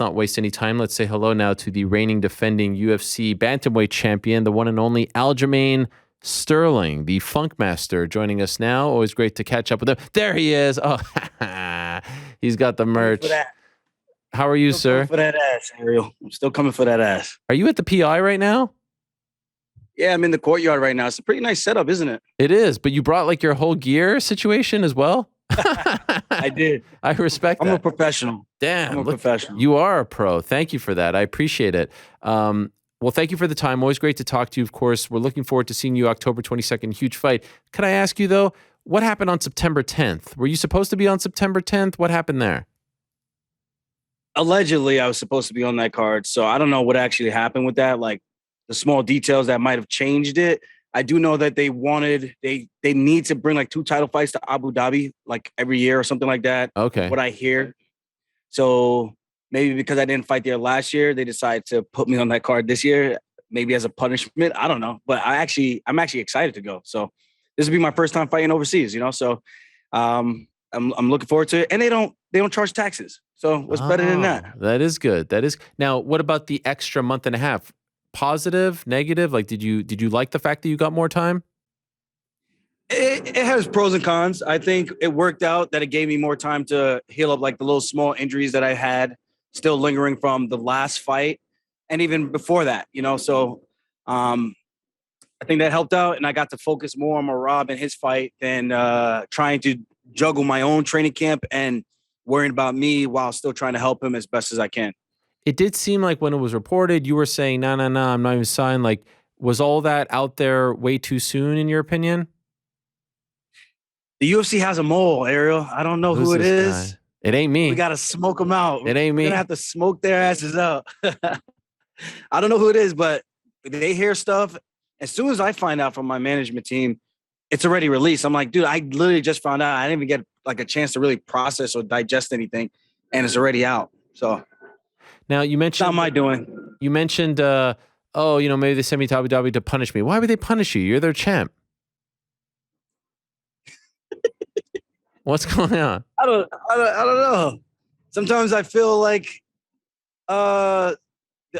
not waste any time. Let's say hello now to the reigning defending UFC bantamweight champion, the one and only Aljamain Sterlng, the Funk Master, joining us now. Always great to catch up with him. There he is. Oh, he's got the merch. How are you, sir? Coming for that ass, Ariel. I'm still coming for that ass. Are you at the PI right now? Yeah, I'm in the courtyard right now. It's a pretty nice setup, isn't it? It is, but you brought like your whole gear situation as well? I did. I respect that. I'm a professional. Damn. I'm a professional. You are a pro. Thank you for that. I appreciate it. Well, thank you for the time. Always great to talk to you, of course. We're looking forward to seeing you October 22nd. Huge fight. Could I ask you, though, what happened on September 10th? Were you supposed to be on September 10th? What happened there? Allegedly, I was supposed to be on that card. So I don't know what actually happened with that. Like the small details that might have changed it. I do know that they need to bring like 2 title fights to Abu Dhabi like every year or something like that. Okay. What I hear. So maybe because I didn't fight there last year, they decided to put me on that card this year, maybe as a punishment. I don't know, but I'm actually excited to go. So this will be my first time fighting overseas, So I'm looking forward to it. And they don't charge taxes. So what's better than that? That is good. That is. Now, what about the extra month and a half? Positive, negative? Like, did you like the fact that you got more time? It has pros and cons. I think it worked out that it gave me more time to heal up like the little small injuries that I had still lingering from the last fight and even before that, So I think that helped out, and I got to focus more on Marab and his fight than trying to juggle my own training camp and worrying about me while still trying to help him as best as I can. It did seem like when it was reported, you were saying, no, I'm not even signed. Like, was all that out there way too soon, in your opinion? The UFC has a mole, Ariel. I don't know who it is. Guy? It ain't me. We got to smoke them out. It ain't me. We're going to have to smoke their asses out. I don't know who it is, but they hear stuff. As soon as I find out from my management team, it's already released. I'm like, dude, I literally just found out. I didn't even get like a chance to really process or digest anything, and it's already out. So now you mentioned, it's not my doing. You mentioned, maybe they sent me to Abu Dhabi to punish me. Why would they punish you? You're their champ. What's going on? I don't know. Sometimes I feel like, I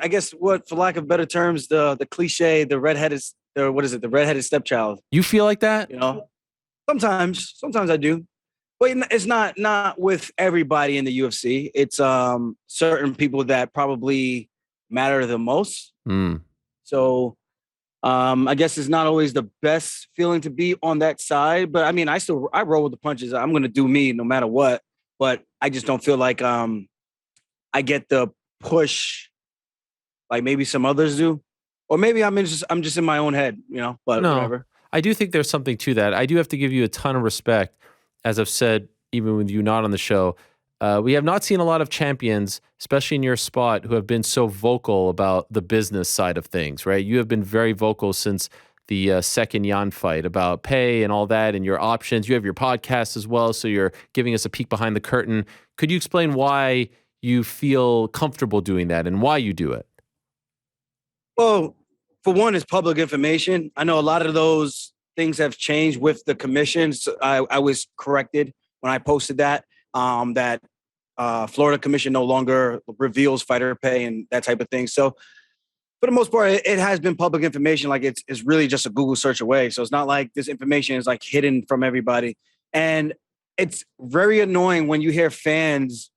guess for lack of better terms, the cliche, the redheaded stepchild. You feel like that? Sometimes I do, but it's not with everybody in the UFC. It's certain people that probably matter the most. So I guess it's not always the best feeling to be on that side, but I mean, I roll with the punches. I'm going to do me no matter what, but I just don't feel like I get the push like maybe some others do, or maybe I'm just in my own head, but no, whatever. I do think there's something to that. I do have to give you a ton of respect, as I've said, even with you not on the show. We have not seen a lot of champions, especially in your spot, who have been so vocal about the business side of things, right? You have been very vocal since the second Yan fight about pay and all that and your options. You have your podcast as well, so you're giving us a peek behind the curtain. Could you explain why you feel comfortable doing that and why you do it? Well, for one, it's public information. I know a lot of those things have changed with the commissions. I was corrected when I posted that Florida Commission no longer reveals fighter pay and that type of thing. So for the most part, it has been public information. Like it's really just a Google search away. So it's not like this information is like hidden from everybody. And it's very annoying when you hear fans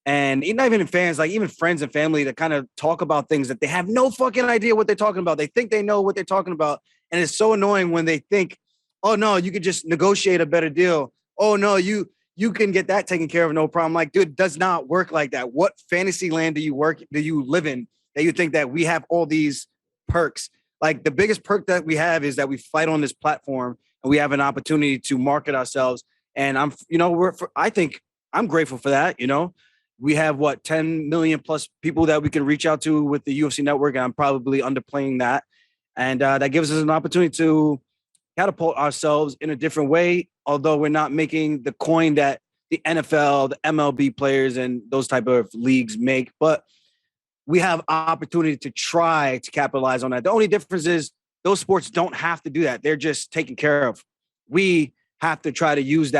and not even fans, like even friends and family that kind of talk about things that they have no fucking idea what they're talking about. They think they know what they're talking about. And it's so annoying when they think, oh no, you could just negotiate a better deal. Oh no, you can get that taken care of, no problem. Like, dude, it does not work like that. What fantasy land do you live in that you think that we have all these perks? Like the biggest perk that we have is that we fight on this platform and we have an opportunity to market ourselves. And I think I'm grateful for that. We have 10 million plus people that we can reach out to with the UFC network. And I'm probably underplaying that. And that gives us an opportunity to catapult ourselves in a different way, although we're not making the coin that the NFL, the MLB players, and those type of leagues make. But we have opportunity to try to capitalize on that. The only difference is those sports don't have to do that. They're just taken care of. We have to try to use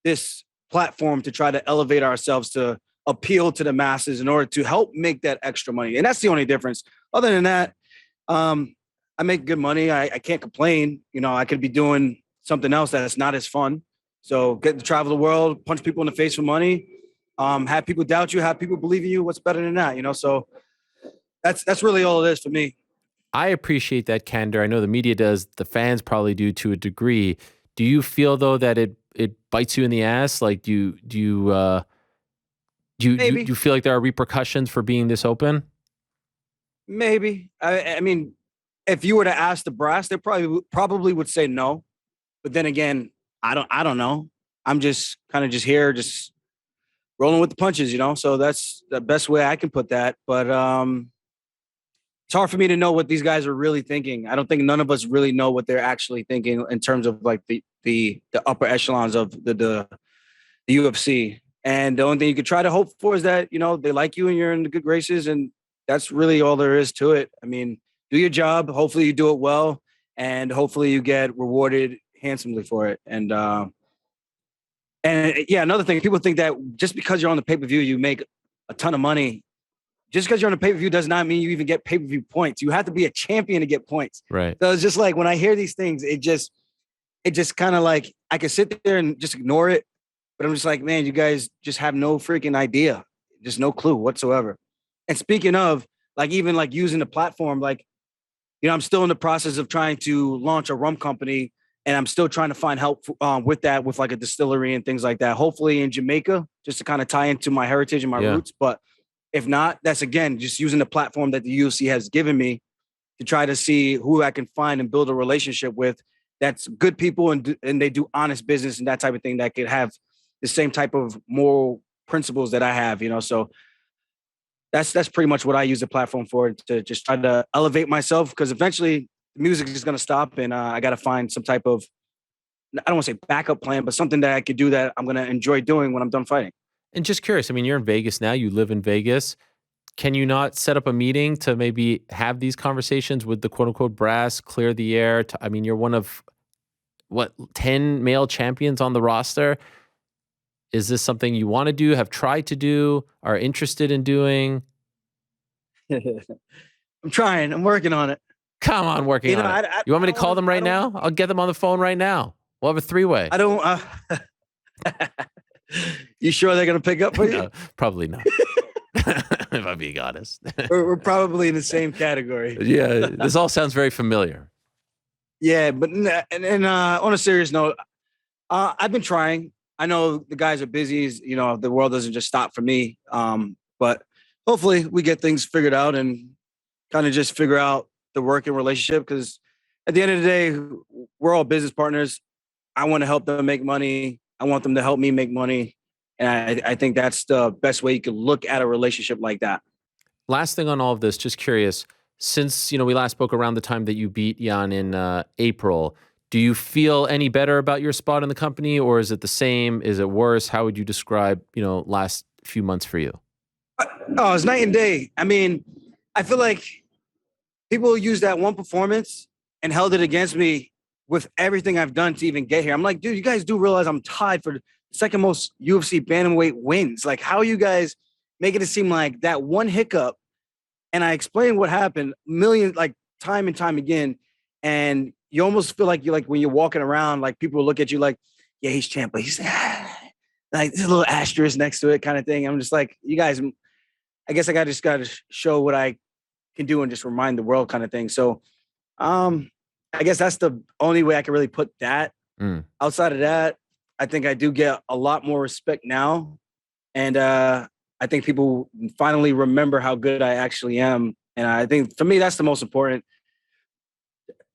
this platform to try to elevate ourselves to a appeal to the masses in order to help make that extra money. And that's the only difference. Other than that, I make good money. I can't complain. You know, I could be doing something else that's not as fun. So get to travel the world, punch people in the face for money, have people doubt you, have people believe in you. What's better than that? You know, so that's really all it is for me. I appreciate that candor. I know the media does. The fans probably do to a degree. Do you feel though that it bites you in the ass? Like do you feel like there are repercussions for being this open? Maybe. I mean, if you were to ask the brass, they probably would say no. But then again, I don't know. I'm just kind of just here, just rolling with the punches, you know. So that's the best way I can put that. But it's hard for me to know what these guys are really thinking. I don't think none of us really know what they're actually thinking in terms of like the upper echelons of the UFC. And the only thing you could try to hope for is that, you know, they like you and you're in the good graces, and that's really all there is to it. I mean, do your job. Hopefully you do it well, and hopefully you get rewarded handsomely for it. And yeah, another thing, people think that just because you're on the pay-per-view, you make a ton of money. Just because you're on a pay-per-view does not mean you even get pay-per-view points. You have to be a champion to get points. Right. So it's just like when I hear these things, it just kind of like I can sit there and just ignore it. But I'm just like, man, you guys just have no freaking idea. Just no clue whatsoever. And speaking of, like, even like using the platform, like, you know, I'm still in the process of trying to launch a rum company, and I'm still trying to find help with that, with like a distillery and things like that. Hopefully in Jamaica, just to kind of tie into my heritage and my roots. But if not, that's again, just using the platform that the UFC has given me to try to see who I can find and build a relationship with that's good people and they do honest business and that type of thing that could have the same type of moral principles that I have, you know. So that's pretty much what I use the platform for, to just try to elevate myself, because eventually the music is going to stop, and I got to find some type of, I don't want to say backup plan, but something that I could do that I'm going to enjoy doing when I'm done fighting. And just curious, I mean, you're in Vegas now, you live in Vegas. Can you not set up a meeting to maybe have these conversations with the quote unquote brass, clear the air? I mean, you're one of 10 male champions on the roster. Is this something you want to do, have tried to do, are interested in doing? I'm trying. I'm working on it. Come on, working on it. You want me to call them right now? I'll get them on the phone right now. We'll have a three-way. I don't. You sure they're going to pick up for you? No, probably not. If I'm being honest. We're probably in the same category. Yeah, this all sounds very familiar. Yeah, but and on a serious note, I've been trying. I know the guys are busy. You know, the world doesn't just stop for me. But hopefully we get things figured out and kind of just figure out the working relationship. Because at the end of the day, we're all business partners. I want to help them make money. I want them to help me make money. And I think that's the best way you can look at a relationship like that. Last thing on all of this, just curious, since, you know, we last spoke around the time that you beat Yan in April, do you feel any better about your spot in the company, or is it the same? Is it worse? How would you describe, you know, last few months for you? Oh, it's night and day. I mean, I feel like people use that one performance and held it against me with everything I've done to even get here. I'm like, dude, you guys do realize I'm tied for the second most UFC bantamweight wins. Like, how are you guys making it seem like that one hiccup? And I explained what happened time and time again. And you almost feel like when you're walking around, like people will look at you like, yeah, he's champ, but he's like there's a little asterisk next to it kind of thing. I'm just like, you guys, I guess I just got to show what I can do and just remind the world kind of thing. So I guess that's the only way I can really put that. Outside of that, I think I do get a lot more respect now. And I think people finally remember how good I actually am. And I think for me, that's the most important.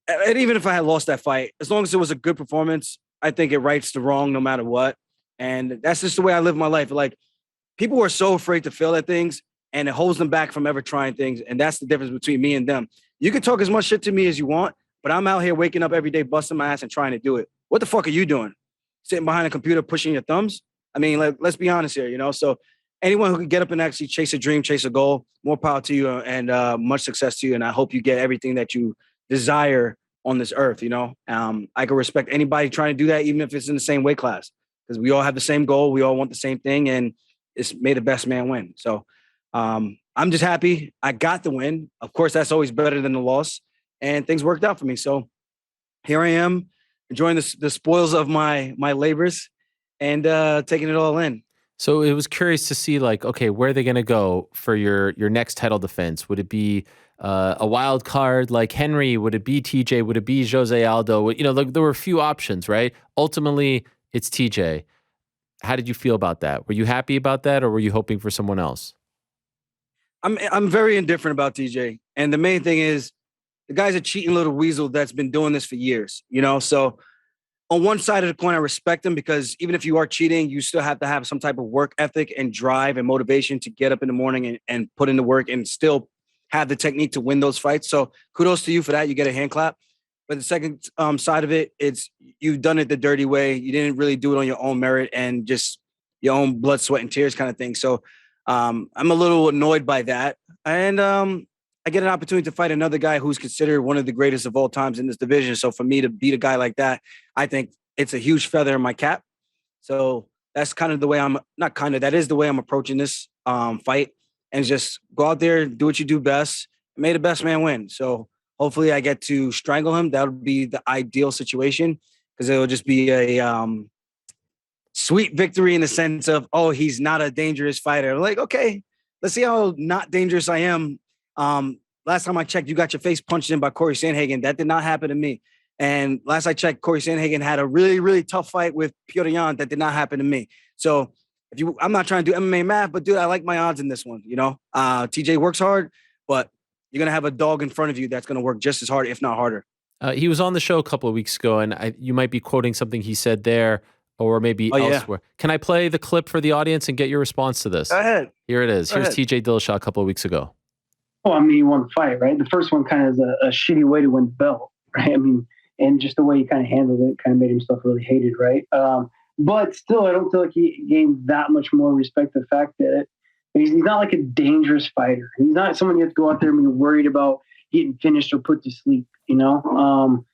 And even if I had lost that fight, as long as it was a good performance, I think it rights the wrong no matter what. And that's just the way I live my life. Like, people are so afraid to fail at things, and it holds them back from ever trying things. And that's the difference between me and them. You can talk as much shit to me as you want, but I'm out here waking up every day, busting my ass and trying to do it. What the fuck are you doing? Sitting behind a computer, pushing your thumbs? I mean, let's be honest here, you know? So anyone who can get up and actually chase a dream, chase a goal, more power to you, and much success to you. And I hope you get everything that you desire on this earth, you know? I can respect anybody trying to do that, even if it's in the same weight class, because we all have the same goal. We all want the same thing. And it's may the best man win. So I'm just happy I got the win. Of course, that's always better than the loss, and things worked out for me. So here I am enjoying the spoils of my labors and taking it all in. So it was curious to see, like, okay, where are they going to go for your next title defense? Would it be a wild card like Henry? Would it be TJ? Would it be Jose Aldo? You know, there were a few options, right? Ultimately, it's TJ. How did you feel about that? Were you happy about that, or were you hoping for someone else? I'm very indifferent about TJ, and the main thing is the guy's a cheating little weasel that's been doing this for years. You know, so on one side of the coin, I respect him because even if you are cheating, you still have to have some type of work ethic and drive and motivation to get up in the morning and put in the work and still have the technique to win those fights. So kudos to you for that. You get a hand clap. But the second side of it, it's you've done it the dirty way. You didn't really do it on your own merit and just your own blood, sweat, and tears kind of thing. So I'm a little annoyed by that. And I get an opportunity to fight another guy who's considered one of the greatest of all times in this division. So for me to beat a guy like that, I think it's a huge feather in my cap. So that's kind of the way that is the way I'm approaching this fight, and just go out there, do what you do best, and may the best man win. So hopefully I get to strangle him. That would be the ideal situation because it will just be a sweet victory in the sense of, oh, he's not a dangerous fighter. I'm like, okay, let's see how not dangerous I am. Last time I checked, you got your face punched in by Corey Sandhagen. That did not happen to me. And last I checked, Corey Sandhagen had a really, really tough fight with Petr Yan. That did not happen to me. So I'm not trying to do MMA math, but dude, I like my odds in this one. You know, TJ works hard, but you're going to have a dog in front of you that's going to work just as hard, if not harder. He was on the show a couple of weeks ago, and you might be quoting something he said there or maybe elsewhere. Yeah. Can I play the clip for the audience and get your response to this? Go ahead. Here it is. Here's TJ Dillashaw a couple of weeks ago. Well, I mean, he won the fight, right? The first one kind of is a shitty way to win the belt, right? I mean, and just the way he kind of handled it kind of made himself really hated, right? But still, I don't feel like he gained that much more respect. The fact that he's not like a dangerous fighter. He's not someone you have to go out there and be worried about getting finished or put to sleep, you know?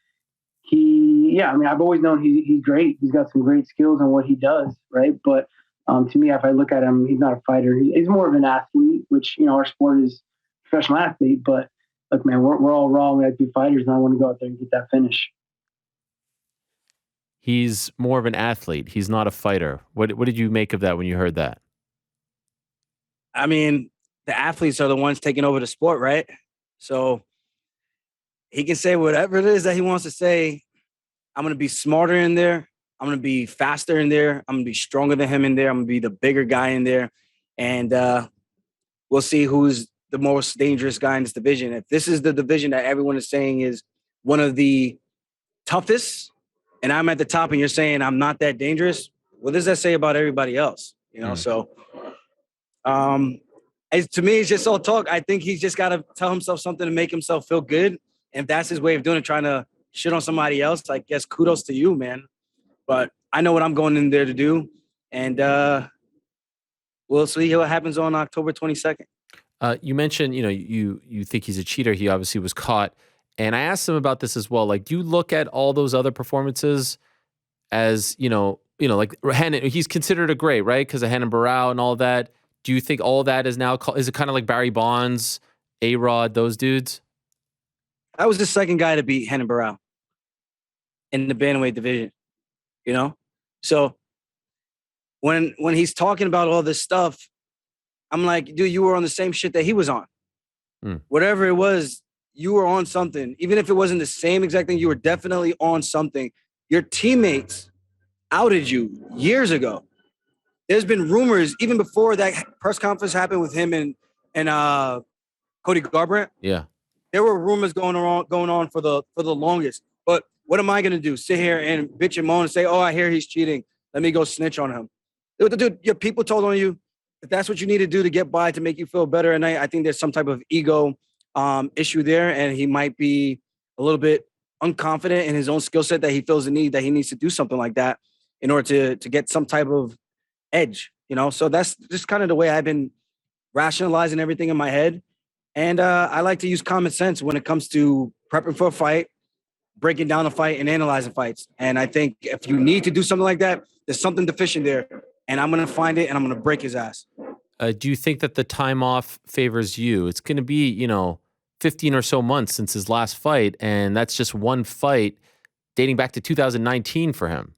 I mean, I've always known he's great. He's got some great skills on what he does, right? But to me, if I look at him, he's not a fighter. He's more of an athlete, which, you know, our sport is professional athlete, but look, man, we're all wrong. We have to be fighters, and I want to go out there and get that finish. He's more of an athlete. He's not a fighter. What did you make of that when you heard that? I mean, the athletes are the ones taking over the sport, right? So he can say whatever it is that he wants to say. I'm going to be smarter in there. I'm going to be faster in there. I'm going to be stronger than him in there. I'm going to be the bigger guy in there. And we'll see who's the most dangerous guy in this division. If this is the division that everyone is saying is one of the toughest, and I'm at the top and you're saying I'm not that dangerous, what does that say about everybody else? You know, So to me, it's just all talk. I think he's just got to tell himself something to make himself feel good. And if that's his way of doing it, trying to shit on somebody else, I guess kudos to you, man. But I know what I'm going in there to do. And we'll see what happens on October 22nd. You mentioned, you know, you think he's a cheater. He obviously was caught. And I asked him about this as well. Like, do you look at all those other performances as, you know, like he's considered a great, right? Because of Renan Barão and all that. Do you think all that is now, is it kind of like Barry Bonds, A-Rod, those dudes? I was the second guy to beat Renan Barão in the bantamweight division, you know? So when he's talking about all this stuff, I'm like, dude, you were on the same shit that he was on. Whatever it was, you were on something. Even if it wasn't the same exact thing, you were definitely on something. Your teammates outed you years ago. There's been rumors, even before that press conference happened with him and Cody Garbrandt. Yeah. There were rumors going on for the longest. But what am I going to do? Sit here and bitch and moan and say, oh, I hear he's cheating. Let me go snitch on him. Dude, your people told on you. If that's what you need to do to get by to make you feel better, and I think there's some type of ego issue there, and he might be a little bit unconfident in his own skill set that he feels the need that he needs to do something like that in order to get some type of edge, you know? So that's just kind of the way I've been rationalizing everything in my head. And I like to use common sense when it comes to prepping for a fight, breaking down a fight, and analyzing fights. And I think if you need to do something like that, there's something deficient there. and I'm going to find it, and I'm going to break his ass. Do you think that the time off favors you? It's going to be, 15 or so months since his last fight, and that's just one fight dating back to 2019 for him.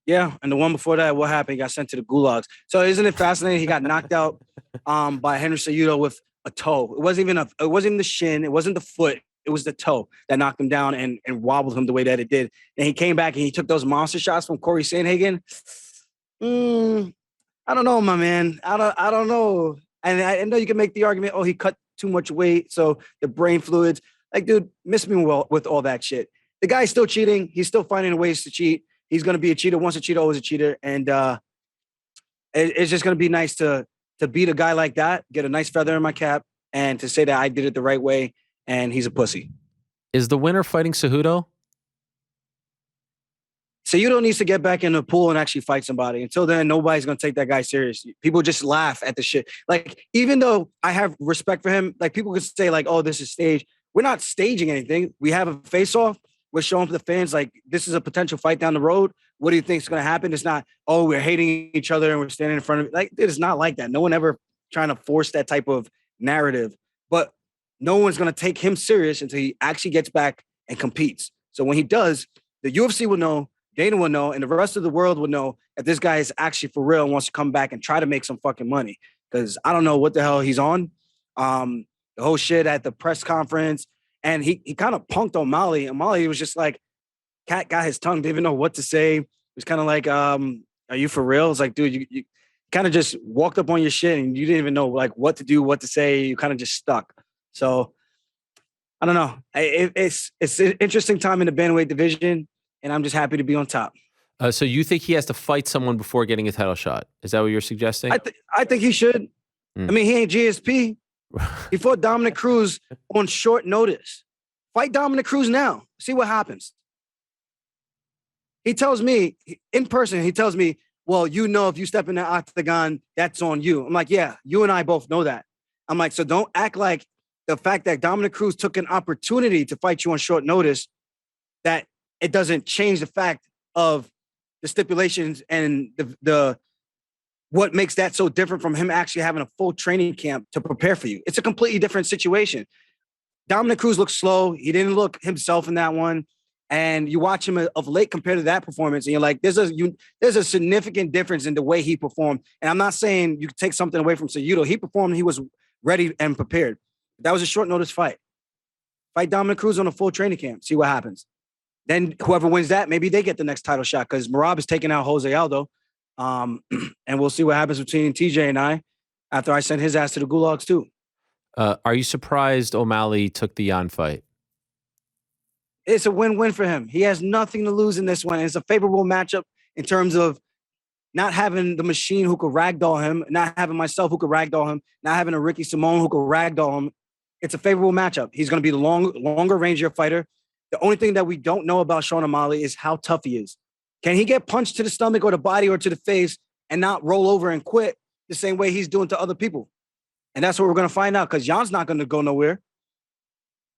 Yeah, and the one before that, what happened? He got sent to the gulags. So isn't it fascinating? He got knocked out by Henry Cejudo with a toe. It wasn't even the shin. It wasn't the foot. It was the toe that knocked him down and wobbled him the way that it did. And he came back and he took those monster shots from Corey Sandhagen. I don't know, my man. I don't know. And I know you can make the argument, he cut too much weight, so the brain fluids. Like, dude, miss me well with all that shit. The guy's still cheating. He's still finding ways to cheat. He's going to be a cheater. Once a cheater, always a cheater. And it's just going to be nice to beat a guy like that, get a nice feather in my cap, and to say that I did it the right way, and he's a pussy. Is the winner fighting Cejudo? Cejudo needs to get back in the pool and actually fight somebody. Until then, nobody's going to take that guy seriously. People just laugh at the shit. Like, even though I have respect for him, like, people could say, like, oh, this is staged. We're not staging anything. We have a face-off. We're showing for the fans, like, this is a potential fight down the road. What do you think is going to happen? It's not, we're hating each other and we're standing in front of it. Like, it's not like that. No one ever trying to force that type of narrative. But no one's going to take him serious until he actually gets back and competes. So when he does, the UFC will know, Dana will know, and the rest of the world will know if this guy is actually for real and wants to come back and try to make some fucking money. Because I don't know what the hell he's on. The whole shit at the press conference. And he kind of punked O'Malley. O'Malley was just like, cat got his tongue, didn't even know what to say. It was kind of like, are you for real? It's like, dude, you kind of just walked up on your shit and you didn't even know like what to do, what to say. You kind of just stuck. So I don't know. It's an interesting time in the bantamweight division, and I'm just happy to be on top. So you think he has to fight someone before getting a title shot? Is that what you're suggesting? I think he should. I mean, he ain't GSP. He fought Dominic Cruz on short notice. Fight Dominic Cruz now. See what happens. He tells me, in person, well, if you step in the octagon, that's on you. I'm like, yeah, you and I both know that. I'm like, so don't act like the fact that Dominic Cruz took an opportunity to fight you on short notice, that it doesn't change the fact of the stipulations and the what makes that so different from him actually having a full training camp to prepare for you. It's a completely different situation. Dominic Cruz looked slow. He didn't look himself in that one. And you watch him of late compared to that performance, and you're like, there's a significant difference in the way he performed. And I'm not saying you take something away from Cejudo. He performed, he was ready and prepared. That was a short notice fight. Fight Dominic Cruz on a full training camp. See what happens. Then whoever wins that, maybe they get the next title shot, because Merab is taking out Jose Aldo. And we'll see what happens between TJ and I after I send his ass to the gulags too. Are you surprised O'Malley took the Yan fight? It's a win-win for him. He has nothing to lose in this one. It's a favorable matchup in terms of not having the machine who could ragdoll him, not having myself who could ragdoll him, not having a Ricky Simone who could ragdoll him. It's a favorable matchup. He's going to be the longer rangier fighter. The only thing that we don't know about Sean O'Malley is how tough he is. Can he get punched to the stomach or the body or to the face and not roll over and quit the same way he's doing to other people? And that's what we're going to find out, because Jan's not going to go nowhere.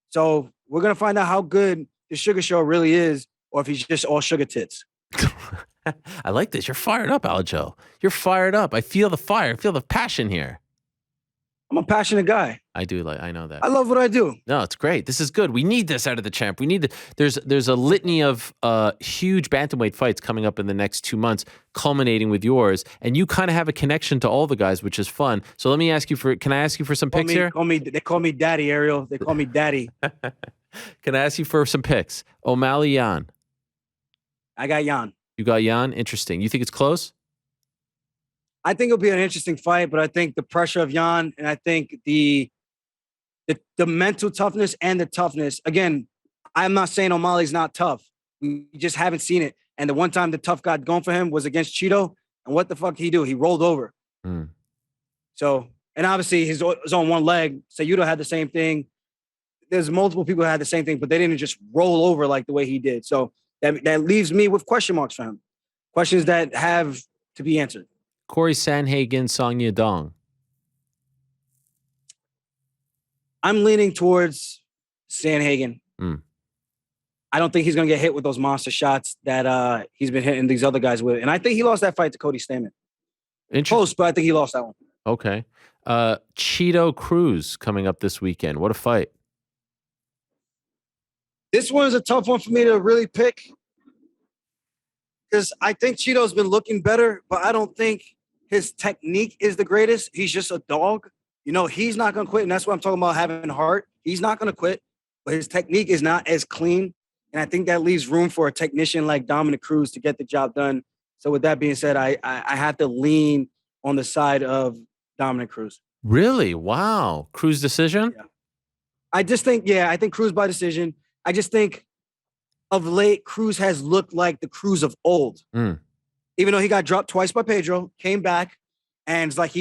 So we're going to find out how good the Sugar Show really is, or if he's just all sugar tits. I like this. You're fired up, Aljo. You're fired up. I feel the fire. I feel the passion here. I'm a passionate guy. I know that. I love what I do. No, it's great. This is good. We need this out of the champ. We need there's a litany of huge bantamweight fights coming up in the next 2 months, culminating with yours. And you kind of have a connection to all the guys, which is fun. So can I ask you for some picks here? They call me Daddy, Ariel. They call me Daddy. Can I ask you for some picks? O'Malley, Yan. I got Yan. You got Yan? Interesting. You think it's close? I think it'll be an interesting fight, but I think the pressure of Yan, and I think the mental toughness and the toughness. Again, I'm not saying O'Malley's not tough. We just haven't seen it. And the one time the tough got going for him was against Cheeto. And what the fuck did he do? He rolled over. So, and obviously he's on one leg. Cejudo had the same thing. There's multiple people who had the same thing, but they didn't just roll over like the way he did. So that leaves me with question marks for him. Questions that have to be answered. Corey Sandhagen, Song Yadong. I'm leaning towards Sandhagen. I don't think he's going to get hit with those monster shots that he's been hitting these other guys with. And I think he lost that fight to Cody Stamann. Close, but I think he lost that one. Okay. Cheeto Cruz coming up this weekend. What a fight. This one is a tough one for me to really pick because I think Cheeto's been looking better, but I don't think his technique is the greatest. He's just a dog. You know, he's not going to quit, and that's what I'm talking about having heart. He's not going to quit, but his technique is not as clean, and I think that leaves room for a technician like Dominic Cruz to get the job done. So with that being said, I have to lean on the side of Dominic Cruz. Really? Wow. Cruz decision? Yeah. I think Cruz by decision. I just think of late, Cruz has looked like the Cruz of old. Even though he got dropped twice by Pedro, came back, and it's like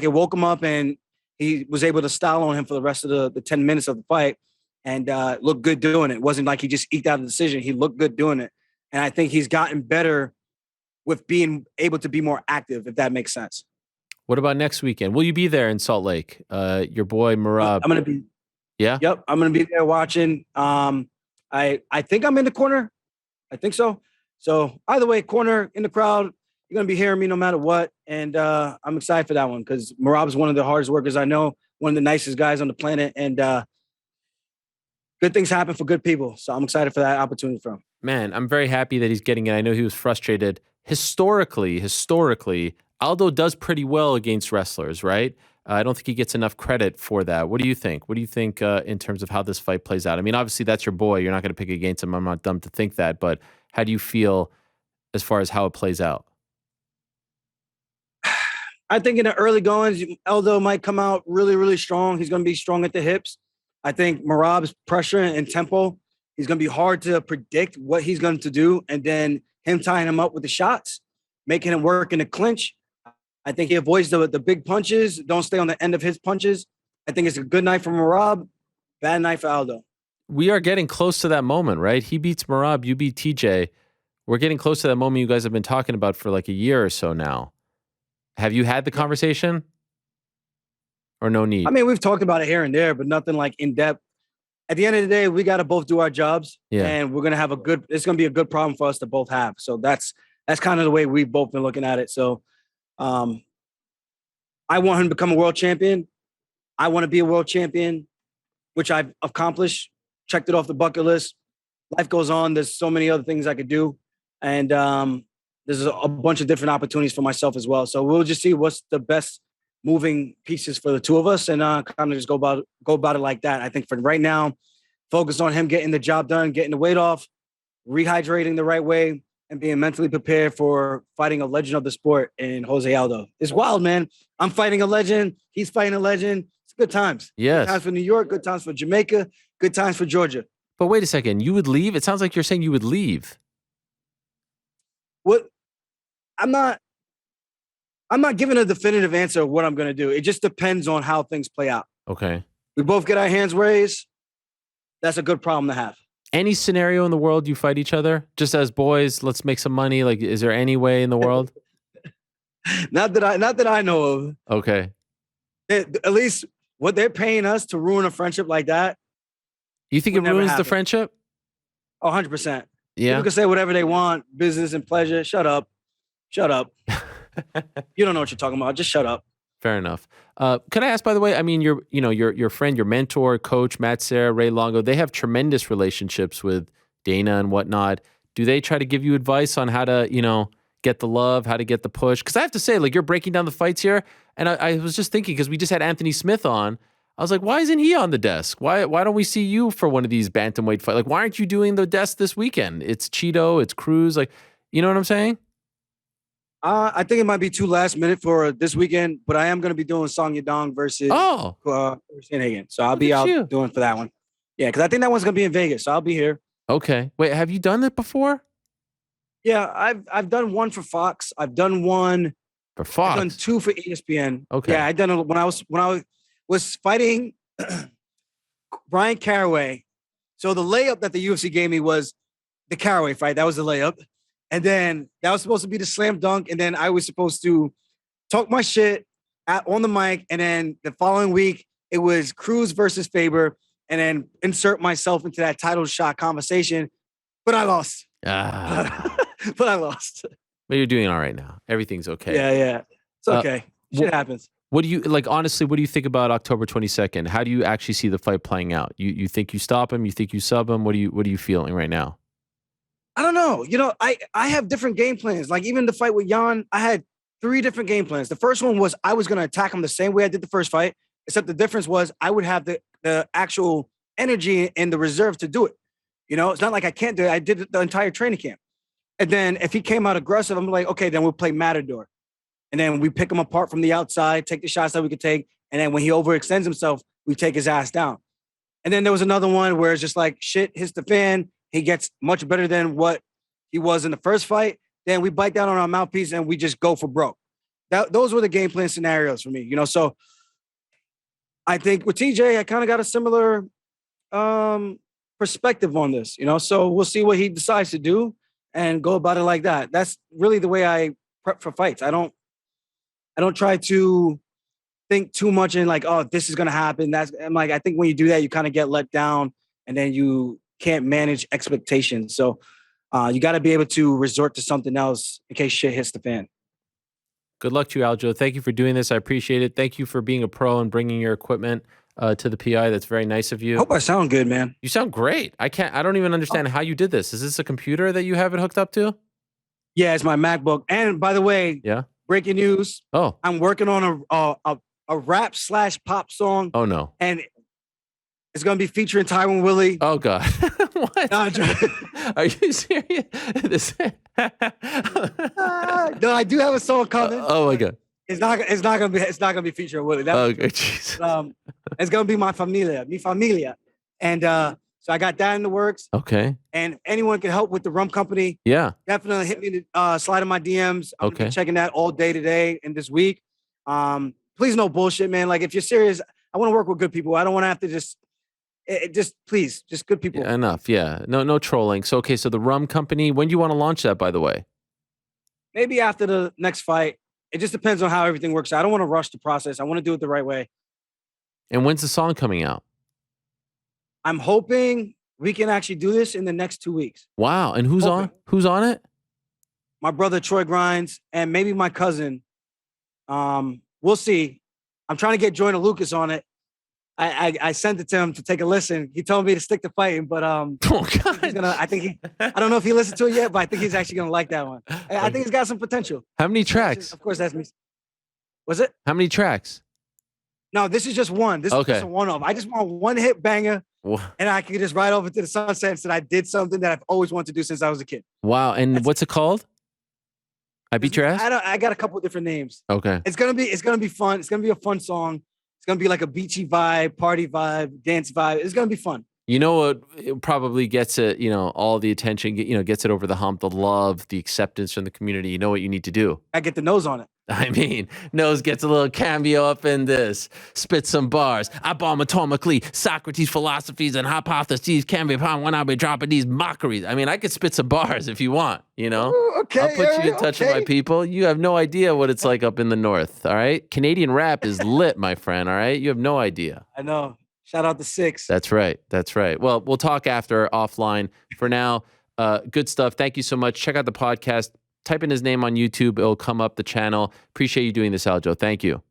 it woke him up, and he was able to style on him for the rest of the 10 minutes of the fight and looked good doing it. It wasn't like he just eked out a decision. He looked good doing it. And I think he's gotten better with being able to be more active, if that makes sense. What about next weekend? Will you be there in Salt Lake? Your boy, Merab. I'm going to be. Yeah? Yep. I'm going to be there watching. I think I'm in the corner. I think so. So either way, corner, in the crowd, you're going to be hearing me no matter what. And I'm excited for that one because Merab's one of the hardest workers I know, one of the nicest guys on the planet. And good things happen for good people. So I'm excited for that opportunity for him. Man, I'm very happy that he's getting it. I know he was frustrated. Historically, Aldo does pretty well against wrestlers, right? I don't think he gets enough credit for that. What do you think? What do you think in terms of how this fight plays out? I mean, obviously, that's your boy. You're not going to pick against him. I'm not dumb to think that. But how do you feel as far as how it plays out? I think in the early goings, Aldo might come out really, really strong. He's going to be strong at the hips. I think Merab's pressure and tempo, he's going to be hard to predict what he's going to do. And then him tying him up with the shots, making him work in the clinch. I think he avoids the big punches. Don't stay on the end of his punches. I think it's a good night for Merab, bad night for Aldo. We are getting close to that moment, right? He beats Merab, you beat TJ. We're getting close to that moment you guys have been talking about for like a year or so now. Have you had the conversation? Or no need? I mean, we've talked about it here and there, but nothing like in depth. At the end of the day, we got to both do our jobs, and we're gonna have it's gonna be a good problem for us to both have. So that's kind of the way we've both been looking at it. So, I want him to become a world champion. I want to be a world champion, which I've accomplished. Checked it off the bucket list. Life goes on. There's so many other things I could do, and there's a bunch of different opportunities for myself as well. So we'll just see what's the best moving pieces for the two of us and kind of just go about it like that. I think for right now, focus on him getting the job done, getting the weight off, rehydrating the right way, and being mentally prepared for fighting a legend of the sport in Jose Aldo. It's wild, man. I'm fighting a legend. He's fighting a legend. It's good times. Yes. Good times for New York, good times for Jamaica, good times for Georgia. But wait a second. You would leave? It sounds like you're saying you would leave. What? I'm not giving a definitive answer of what I'm going to do. It just depends on how things play out. Okay. We both get our hands raised. That's a good problem to have. Any scenario in the world you fight each other? Just as boys, let's make some money. Like, is there any way in the world? Not that I know of. Okay. At least what they're paying us to ruin a friendship like that. You think it ruins the friendship? 100%. Yeah. People can say whatever they want, business and pleasure. Shut up. Shut up. You don't know what you're talking about. Just shut up. Fair enough. Can I ask, by the way, I mean, your friend, your mentor, coach, Matt Serra, Ray Longo, they have tremendous relationships with Dana and whatnot. Do they try to give you advice on how to, get the love, how to get the push? Because I have to say, like, you're breaking down the fights here. And I was just thinking, because we just had Anthony Smith on, I was like, why isn't he on the desk? Why don't we see you for one of these bantamweight fights? Like, why aren't you doing the desk this weekend? It's Cheeto, it's Cruz. Like, you know what I'm saying? I think it might be too last minute for this weekend, but I am going to be doing Song Yadong versus Hagen. So I'll be out doing for that one. Yeah, because I think that one's going to be in Vegas, so I'll be here. Okay. Wait, have you done it before? Yeah, I've done one for Fox. I've done one for Fox. I've done two for ESPN. Okay. Yeah, I done it when I was fighting Brian Caraway. So the layup that the UFC gave me was the Caraway fight. That was the layup. And then that was supposed to be the slam dunk. And then I was supposed to talk my shit on the mic. And then the following week, it was Cruz versus Faber. And then insert myself into that title shot conversation. but I lost. Ah, But I lost. but you're doing all right now. Everything's okay. Yeah. It's okay. Shit happens. What do you like? Honestly, what do you think about October 22nd? How do you actually see the fight playing out? You think you stop him? You think you sub him? What are you feeling right now? I don't know. I have different game plans. Like even the fight with Yan, I had 3 different game plans. The first one was I was going to attack him the same way I did the first fight, except the difference was I would have the actual energy and the reserve to do it. It's not like I can't do it. I did it the entire training camp. And then if he came out aggressive, I'm like, okay, then we'll play Matador. And then we pick him apart from the outside, take the shots that we could take. And then when he overextends himself, we take his ass down. And then there was another one where it's just like shit hits the fan. He gets much better than what he was in the first fight. Then we bite down on our mouthpiece and we just go for broke. Those were the game plan scenarios for me, So I think with TJ, I kind of got a similar perspective on this, So we'll see what he decides to do and go about it like that. That's really the way I prep for fights. I don't try to think too much in like, oh, this is gonna happen. I'm like, I think when you do that, you kind of get let down, and then you can't manage expectations. So you got to be able to resort to something else in case shit hits the fan. Good luck to you, Aljo. Thank you for doing this. I appreciate it. Thank you for being a pro and bringing your equipment to the PI. That's very nice of you. Hope I sound good, man. You sound great. I don't even understand how you did this. Is this a computer that you have it hooked up to? Yeah, it's my MacBook. And by the way, yeah, breaking news. Oh, I'm working on a rap / pop song. Oh no. And it's gonna be featuring Tyron Willie. Oh God. What? No, are you serious? No, I do have a song coming. Oh my God. It's not gonna be featuring Willie. Okay, jeez. It's gonna be mi familia. And so I got that in the works. Okay. And anyone can help with the rum company. Yeah. Definitely hit me slide in my DMs. I'm Okay. checking that all day today and this week. Please no bullshit, man. Like if you're serious, I want to work with good people. I don't want to have to just please, just good people. Yeah, enough. Yeah. No trolling. So okay, so the rum company, when do you want to launch that, by the way? Maybe after the next fight. It just depends on how everything works. I don't want to rush the process. I want to do it the right way. And when's the song coming out? I'm hoping we can actually do this in the next 2 weeks. Wow. And who's on it? My brother Troy Grinds and maybe my cousin. We'll see. I'm trying to get Joyner Lucas on it. I sent it to him to take a listen. He told me to stick to fighting, but Oh God. I don't know if he listened to it yet, but I think he's actually gonna like that one. I think it's got some potential. How many tracks? Of course, that's me. Was it? How many tracks? No, this is just one. This is just a one-off. I just want one hit banger, and I can just ride over to the sunset and say I did something that I've always wanted to do since I was a kid. Wow. And what's it called? I beat your ass? I got a couple of different names. Okay. It's gonna be fun. It's gonna be a fun song. It's gonna be like a beachy vibe, party vibe, dance vibe. It's gonna be fun. You know what it probably gets it, all the attention, gets it over the hump, the love, the acceptance from the community. You know what you need to do? I get the nose on it. I mean, Nose gets a little cameo up in this. Spit some bars. I bomb atomically. Socrates' philosophies and hypotheses can be found when I be dropping these mockeries. I mean, I could spit some bars if you want, Ooh, okay. I'll put you in touch with my people. You have no idea what it's like up in the north, all right? Canadian rap is lit, my friend, all right? You have no idea. I know. Shout out to Six. That's right. Well, we'll talk after offline. For now, good stuff. Thank you so much. Check out the podcast. Type in his name on YouTube. It'll come up the channel. Appreciate you doing this, Aljo. Thank you.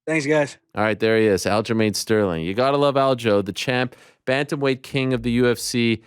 Thanks, guys. All right, there he is, Aljamain Sterlng. You got to love Aljo, the champ, bantamweight king of the UFC.